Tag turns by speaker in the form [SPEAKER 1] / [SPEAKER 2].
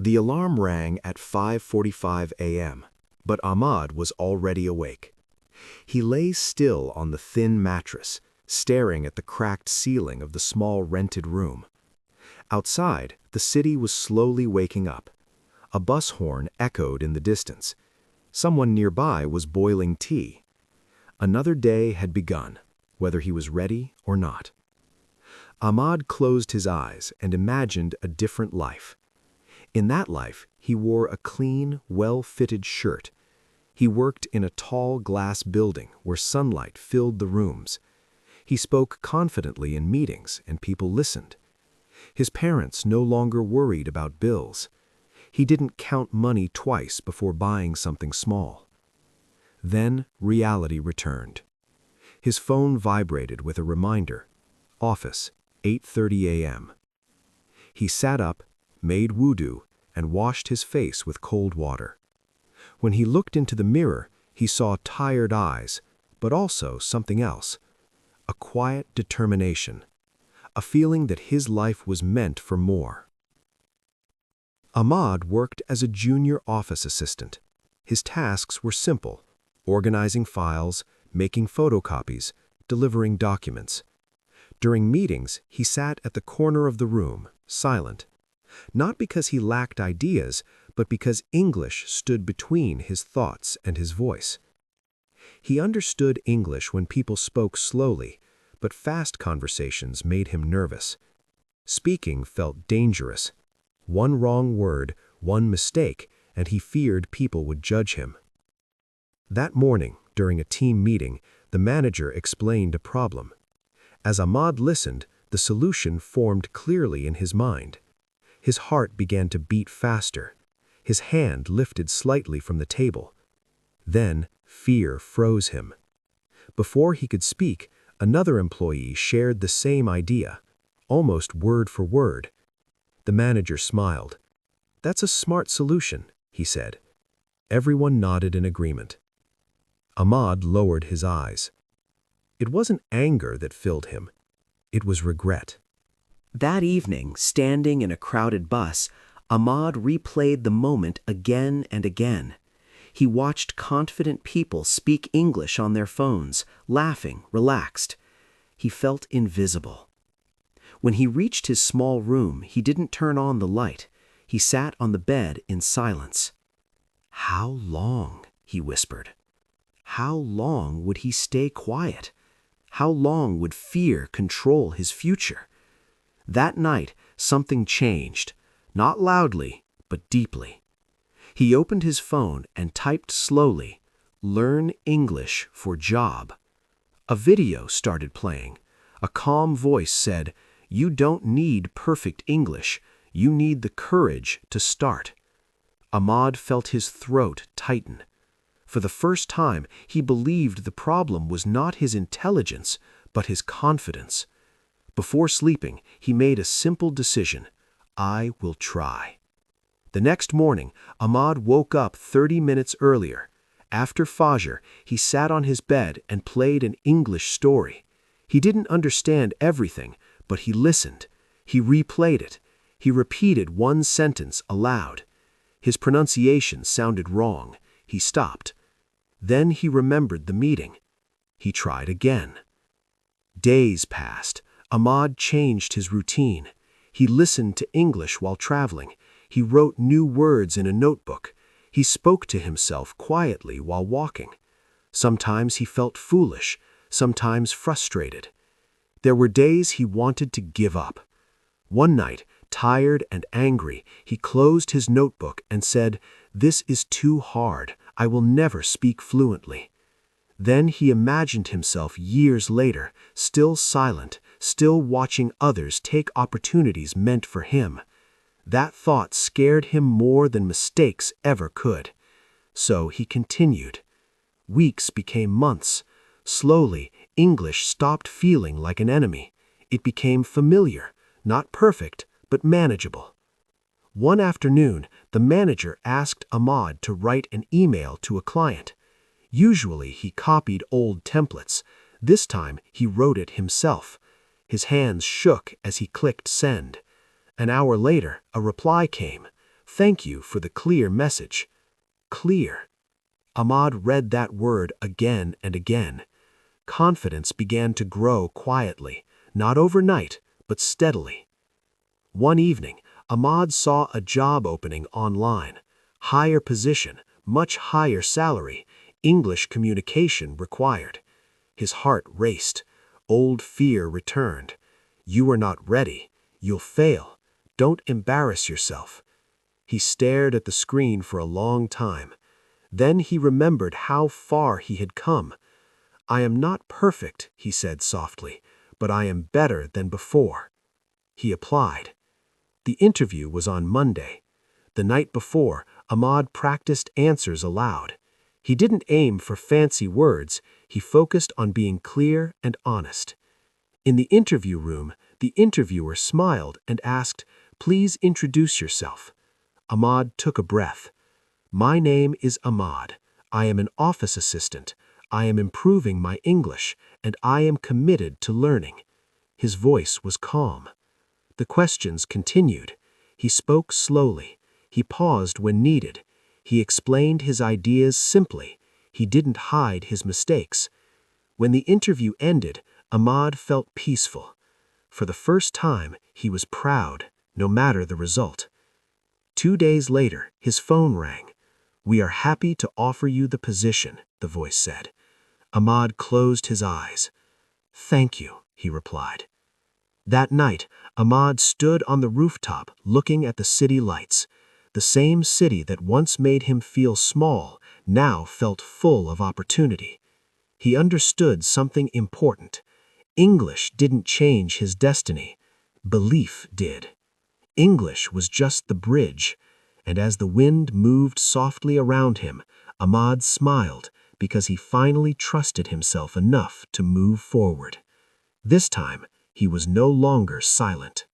[SPEAKER 1] The alarm rang at 5:45 a.m., but Ahmad was already awake. He lay still on the thin mattress, staring at the cracked ceiling of the small rented room. Outside, the city was slowly waking up. A bus horn echoed in the distance. Someone nearby was boiling tea. Another day had begun, whether he was ready or not. Ahmad closed his eyes and imagined a different life. In that life, he wore a clean, well-fitted shirt. He worked in a tall glass building where sunlight filled the rooms. He spoke confidently in meetings and people listened. His parents no longer worried about bills. He didn't count money twice before buying something small. Then reality returned. His phone vibrated with a reminder. Office, 8:30 a.m. He sat up, made wudu, and washed his face with cold water. When he looked into the mirror, he saw tired eyes, but also something else. A quiet determination. A feeling that his life was meant for more. Ahmad worked as a junior office assistant. His tasks were simple: organizing files, making photocopies, delivering documents. During meetings, he sat at the corner of the room, silent. Not because he lacked ideas, but because English stood between his thoughts and his voice. He understood English when people spoke slowly, but fast conversations made him nervous. Speaking felt dangerous. One wrong word, one mistake, and he feared people would judge him. That morning, during a team meeting, the manager explained a problem. As Ahmad listened, the solution formed clearly in his mind. His heart began to beat faster. His hand lifted slightly from the table. Then, fear froze him. Before he could speak, another employee shared the same idea, almost word for word. The manager smiled. "That's a smart solution," he said. Everyone nodded in agreement. Ahmad lowered his eyes. It wasn't anger that filled him. It was regret.
[SPEAKER 2] That evening, standing in a crowded bus, Ahmad replayed the moment again and again. He watched confident people speak English on their phones, laughing, relaxed. He felt invisible. When he reached his small room, he didn't turn on the light. He sat on the bed in silence. How long? He whispered. How long would he stay quiet? How long would fear control his future? That night, something changed, not loudly, but deeply. He opened his phone and typed slowly, "Learn English for job." A video started playing. A calm voice said, "You don't need perfect English. You need the courage to start." Ahmad felt his throat tighten. For the first time, he believed the problem was not his intelligence, but his confidence. Before sleeping, he made a simple decision: I will try. The next morning, Ahmad woke up 30 minutes earlier. After Fajr, he sat on his bed and played an English story. He didn't understand everything, but he listened. He replayed it. He repeated one sentence aloud. His pronunciation sounded wrong. He stopped. Then he remembered the meeting. He tried again. Days passed. Ahmad changed his routine. He listened to English while traveling. He wrote new words in a notebook. He spoke to himself quietly while walking. Sometimes he felt foolish, sometimes frustrated. There were days he wanted to give up. One night, tired and angry, he closed his notebook and said, "This is too hard. I will never speak fluently." Then he imagined himself years later, still silent, still watching others take opportunities meant for him. That thought scared him more than mistakes ever could. So he continued. Weeks became months. Slowly, English stopped feeling like an enemy. It became familiar, not perfect, but manageable. One afternoon, the manager asked Ahmad to write an email to a client. Usually, he copied old templates. This time, he wrote it himself. His hands shook as he clicked send. An hour later, a reply came.
[SPEAKER 1] Thank you for the clear message. Clear. Ahmad read that word again and again. Confidence began to grow quietly, not overnight, but steadily. One evening, Ahmad saw a job opening online. Higher position, much higher salary, English communication required. His heart raced. Old fear returned. You are not ready. You'll fail. Don't embarrass yourself. He stared at the screen for a long time. Then he remembered how far he had come. I am not perfect, he said softly, but I am better than before. He applied. The interview was on Monday. The night before, Ahmad practiced answers aloud. He didn't aim for fancy words, he focused on being clear and honest. In the interview room, the interviewer smiled and asked, "Please introduce yourself." Ahmad took a breath. "My name is Ahmad. I am an office assistant. I am improving my English, and I am committed to learning." His voice was calm. The questions continued. He spoke slowly. He paused when needed. He explained his ideas simply. He didn't hide his mistakes. When the interview ended, Ahmad felt peaceful. For the first time, he was proud, no matter the result. 2 days later, his phone rang. "We are happy to offer you the position," the voice said. Ahmad closed his eyes. "Thank you," he replied. That night, Ahmad stood on the rooftop looking at the city lights. The same city that once made him feel small now felt full of opportunity. He understood something important. English didn't change his destiny. Belief did. English was just the bridge, and as the wind moved softly around him, Ahmad smiled because he finally trusted himself enough to move forward. This time, he was no longer silent.